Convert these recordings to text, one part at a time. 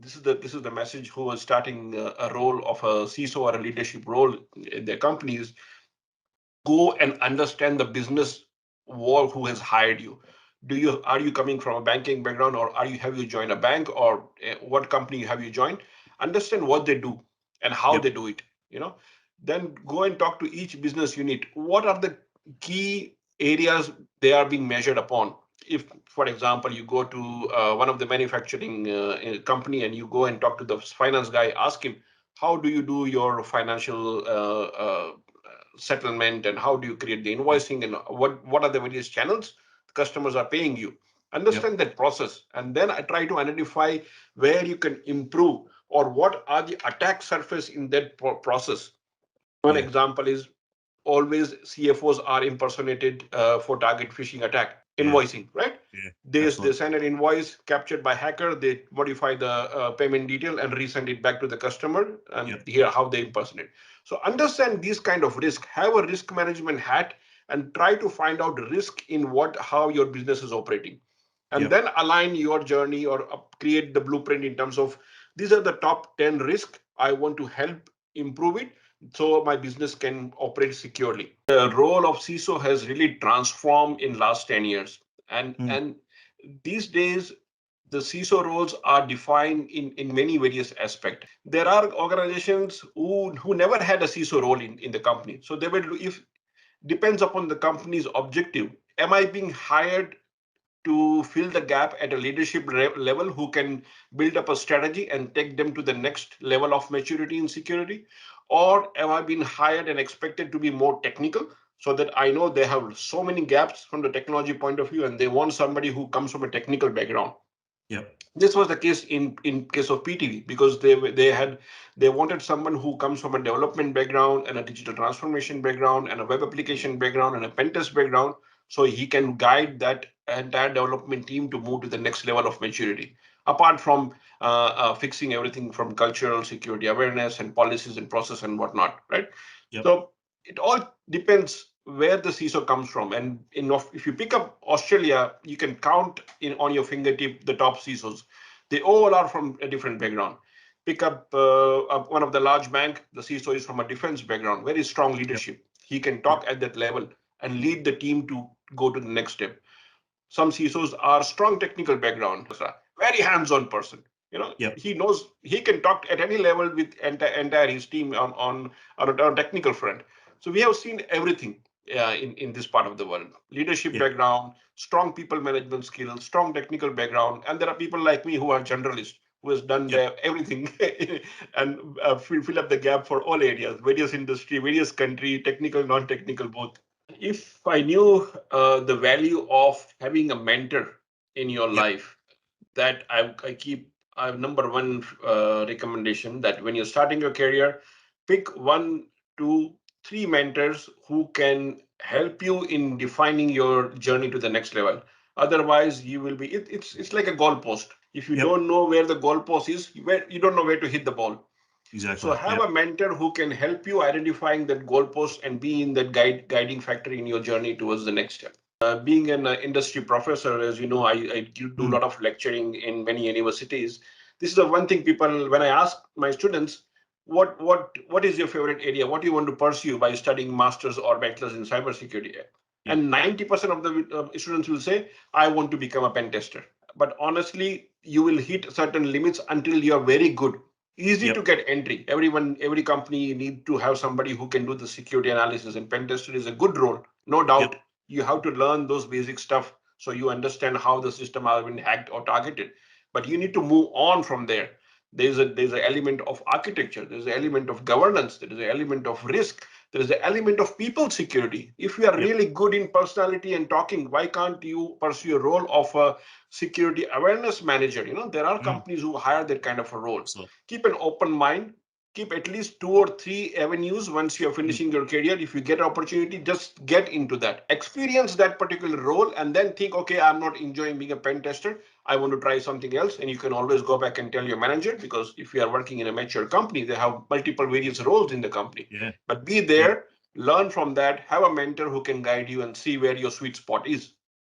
this is the message who is starting a role of a CISO or a leadership role in their companies. Go and understand the business wall who has hired you. Are you coming from a banking background, or have you joined a bank, or what company have you joined? Understand what they do and how Yep. they do it. Then go and talk to each business unit. What are the key areas they are being measured upon? If, for example, you go to one of the manufacturing company and you go and talk to the finance guy, ask him, how do you do your financial settlement, and how do you create the invoicing, and what are the various channels customers are paying you? Yep. Understand that process, and then I try to identify where you can improve, or what are the attack surface in that process. One Yeah. example is, always CFOs are impersonated for target phishing attack Yeah. invoicing, right? Yeah. They Absolutely. send an invoice captured by hacker, they modify the payment detail and resend it back to the customer, and Yep. here how they impersonate. So understand these kind of risk, have a risk management hat, and try to find out risk in how your business is operating, and Yep. then align your journey, or create the blueprint in terms of, these are the top 10 risks I want to help improve it, so my business can operate securely. The role of CISO has really transformed in last 10 years. Mm. And these days, the CISO roles are defined in many various aspects. There are organizations who never had a CISO role in the company. So they will, if depends upon the company's objective. Am I being hired to fill the gap at a leadership level who can build up a strategy and take them to the next level of maturity in security? Or have I been hired and expected to be more technical, so that I know they have so many gaps from the technology point of view and they want somebody who comes from a technical background? Yep. This was the case in case of PTV, because they wanted someone who comes from a development background and a digital transformation background and a web application background and a pen test background, so he can guide that entire development team to move to the next level of maturity. Apart from fixing everything from cultural security awareness and policies and process and whatnot, right? Yep. So it all depends where the CISO comes from. And if you pick up Australia, you can count on your fingertip the top CISOs. They all are from a different background. Pick up one of the large bank, the CISO is from a defense background, very strong Yep. leadership. He can Yep. talk at that level and lead the team to go to the next step. Some CISOs are strong technical background, very hands-on person. Yep. He knows he can talk at any level with entire his team on a technical front. So we have seen everything in this part of the world. Leadership Yep. background, strong people management skills, strong technical background, and there are people like me who are generalists, who has done Yep. everything and fill up the gap for all areas, various industry, various country, technical, non-technical, both. If I knew the value of having a mentor in your Yep. life, that I keep number one recommendation, that when you're starting your career, pick one, two, three mentors who can help you in defining your journey to the next level. Otherwise, you will be it's like a goalpost. If you Yep. don't know where the goalpost is, you don't know where to hit the ball. So Exactly. have Yep. a mentor who can help you identifying that goalpost and be in that guiding factor in your journey towards the next step. Being an industry professor, as you know, I do a Mm. lot of lecturing in many universities. This is the one thing people, when I ask my students, what is your favorite area? What do you want to pursue by studying masters or bachelors in cybersecurity? Yep. And 90% of the students will say, I want to become a pen tester. But honestly, you will hit certain limits until you are very good. Easy to Yep. get entry. Every company need to have somebody who can do the security analysis, and pen tester is a good role, no Yep. doubt. You have to learn those basic stuff so you understand how the system has been hacked or targeted. But you need to move on from there. There's an element of architecture, there's an element of governance, there is an element of risk, there is an element of people security. If you are Yep. really good in personality and talking, why can't you pursue a role of a security awareness manager? There are Mm. companies who hire that kind of a role. Absolutely. Keep an open mind, keep at least two or three avenues. Once you're Mm. finishing your career, if you get an opportunity, just get into that, experience that particular role, and then think, okay, I'm not enjoying being a pen tester, I want to try something else. And you can always go back and tell your manager, because if you are working in a mature company, they have multiple various roles in the company. Yeah. But be Yep. there, learn from that, have a mentor who can guide you and see where your sweet spot is.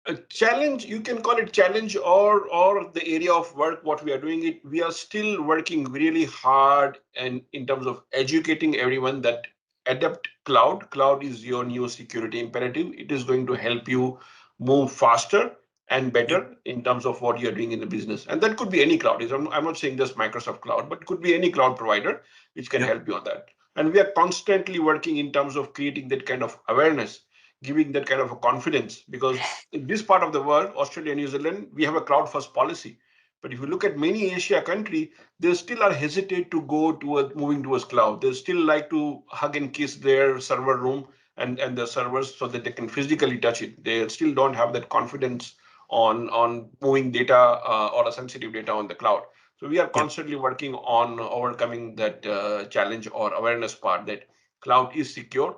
A challenge, you can call it challenge or the area of work, what we are doing it. We are still working really hard and in terms of educating everyone that adapt cloud. Cloud is your new security imperative. It is going to help you move faster and Yep. better in terms of what you're doing in the business. And that could be any cloud. I'm not saying just Microsoft Cloud, but it could be any cloud provider which can Yep. help you on that. And we are constantly working in terms of creating that kind of awareness, giving that kind of a confidence, because in this part of the world, Australia and New Zealand, we have a cloud first policy. But if you look at many Asia country, they still are hesitate to go toward moving towards cloud. They still like to hug and kiss their server room and the servers so that they can physically touch it. They still don't have that confidence on moving data or a sensitive data on the cloud. So we are Yep. constantly working on overcoming that challenge or awareness part that cloud is secure,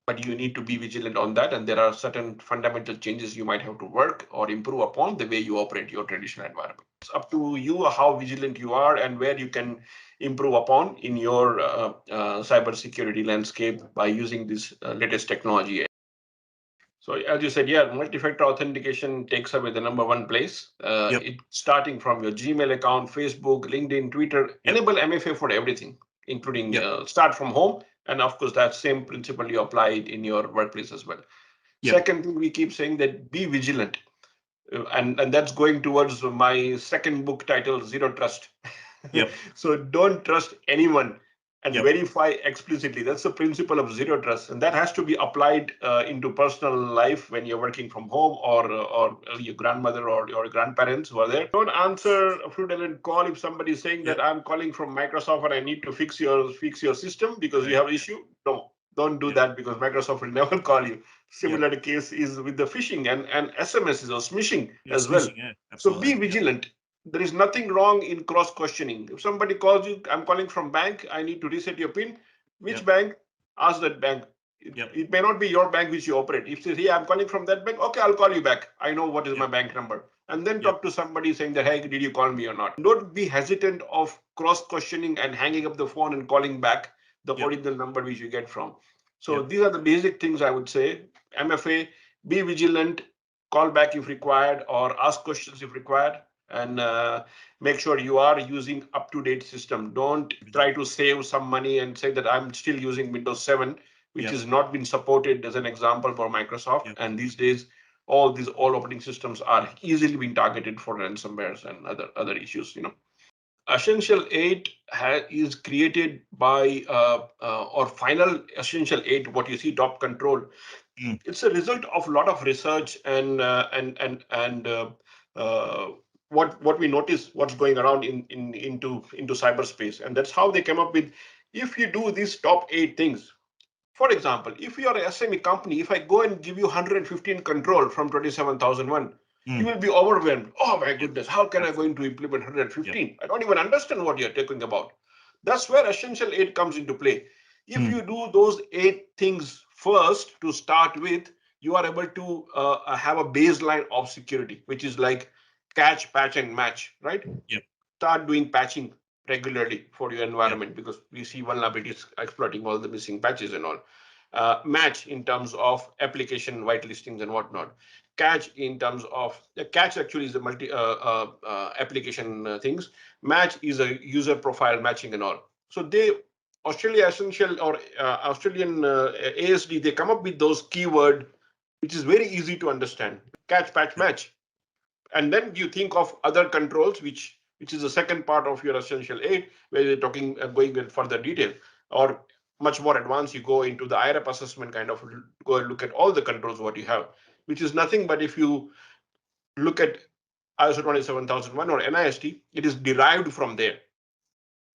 but you need to be vigilant on that. And there are certain fundamental changes you might have to work or improve upon the way you operate your traditional environment. It's up to you how vigilant you are and where you can improve upon in your cyber security landscape by using this latest technology. So as you said, yeah, multi-factor authentication takes away the number one place. Yep. It starting from your Gmail account, Facebook, LinkedIn, Twitter, Yep. enable MFA for everything, including Yep. start from home. And of course, that same principle you apply it in your workplace as well. Yep. Second thing, we keep saying that be vigilant. And that's going towards my second book title, Zero Trust. Yep. So don't trust anyone and Yep. verify explicitly. That's the principle of zero trust, and that has to be applied into personal life when you're working from home, or your grandmother or your grandparents who are there. Don't answer a fraudulent call if somebody is saying that Yep. I'm calling from Microsoft and I need to fix your system because you Correct. have an issue. No, don't do Yep. that, because Microsoft will never call you. Yep. Similar case is with the phishing and SMSs or smishing Yeah. as well. Smishing. Yeah. So be Absolutely. Yep. vigilant. There is nothing wrong in cross questioning. If somebody calls you, I'm calling from bank, I need to reset your PIN. Which Yep. bank? Ask that bank. It, Yep. it may not be your bank which you operate. If you say, hey, I'm calling from that bank, okay, I'll call you back. I know what is my Yep. bank number. And then Yep. talk to somebody saying that, hey, did you call me or not? Don't be hesitant of cross questioning and hanging up the phone and calling back the Yep. original number which you get from. So Yep. these are the basic things I would say. MFA, be vigilant, call back if required, or ask questions if required, and make sure you are using up-to-date system. Don't try to save some money and say that I'm still using Windows 7, which Yep. has not been supported as an example for Microsoft. Yep. And these days, all operating systems are easily being targeted for ransomwares and other issues. Essential 8 is created by or final Essential 8, what you see top control. Mm. It's a result of a lot of research and uh, what we notice what's going around into cyberspace, and that's how they came up with, if you do these top 8 things. For example, if you are an SME company, if I go and give you 115 control from 27,001, you Mm. will be overwhelmed. Oh my Yep. goodness, how can I going Absolutely. to implement Yep. 115? I don't even understand what you're talking about. That's where Essential 8 comes into play. If Mm. you do those 8 things first to start with, you are able to have a baseline of security, which is like catch, patch, and match, right? Yep. Start doing patching regularly for your Yep. environment, because we see vulnerabilities exploiting all the missing patches and all. Match in terms of application whitelistings and whatnot. Catch in terms of the catch actually is the multi application things. Match is a user profile matching and all. So they Australia Essential or Australian ASD, they come up with those keyword which is very easy to understand. Catch, patch, Yep. match. And then you think of other controls, which is the second part of your Essential 8, where you're talking going in further detail, or much more advanced, you go into the IRAP assessment, kind of go and look at all the controls what you have, which is nothing but, if you look at ISO 27001 or NIST, it is derived from there.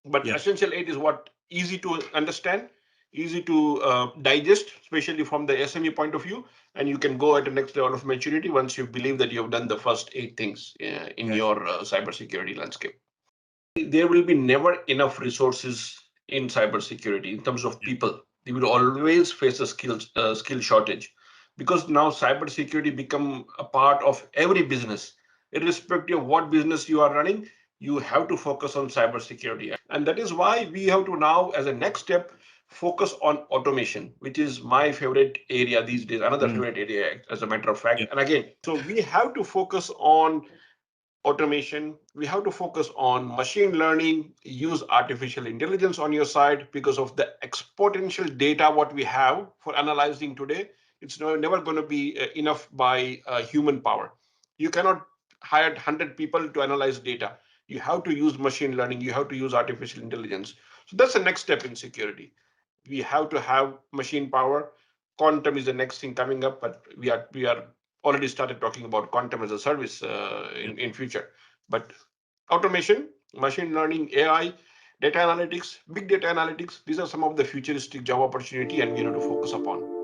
But Yep. Essential 8 is what easy to understand, easy to digest, especially from the SME point of view, and you can go at the next level of maturity once you believe that you have done the first 8 things in Okay. your cybersecurity landscape. There will be never enough resources in cybersecurity in terms of Yep. people. They will always face a skill shortage, because now cybersecurity become a part of every business, irrespective of what business you are running. You have to focus on cybersecurity, and that is why we have to now, as a next step, focus on automation, which is my favorite area these days, another favorite area, as a matter of fact. And again, so we have to focus on automation. We have to focus on machine learning, use artificial intelligence on your side because of the exponential data what we have for analyzing today. It's never going to be enough by human power. You cannot hire 100 people to analyze data. You have to use machine learning. You have to use artificial intelligence. So that's the next step in security. We have to have machine power. Quantum is the next thing coming up, but we are already started talking about quantum as a service in future. But automation, machine learning, AI, data analytics, big data analytics, these are some of the futuristic job opportunity, and we need to focus upon.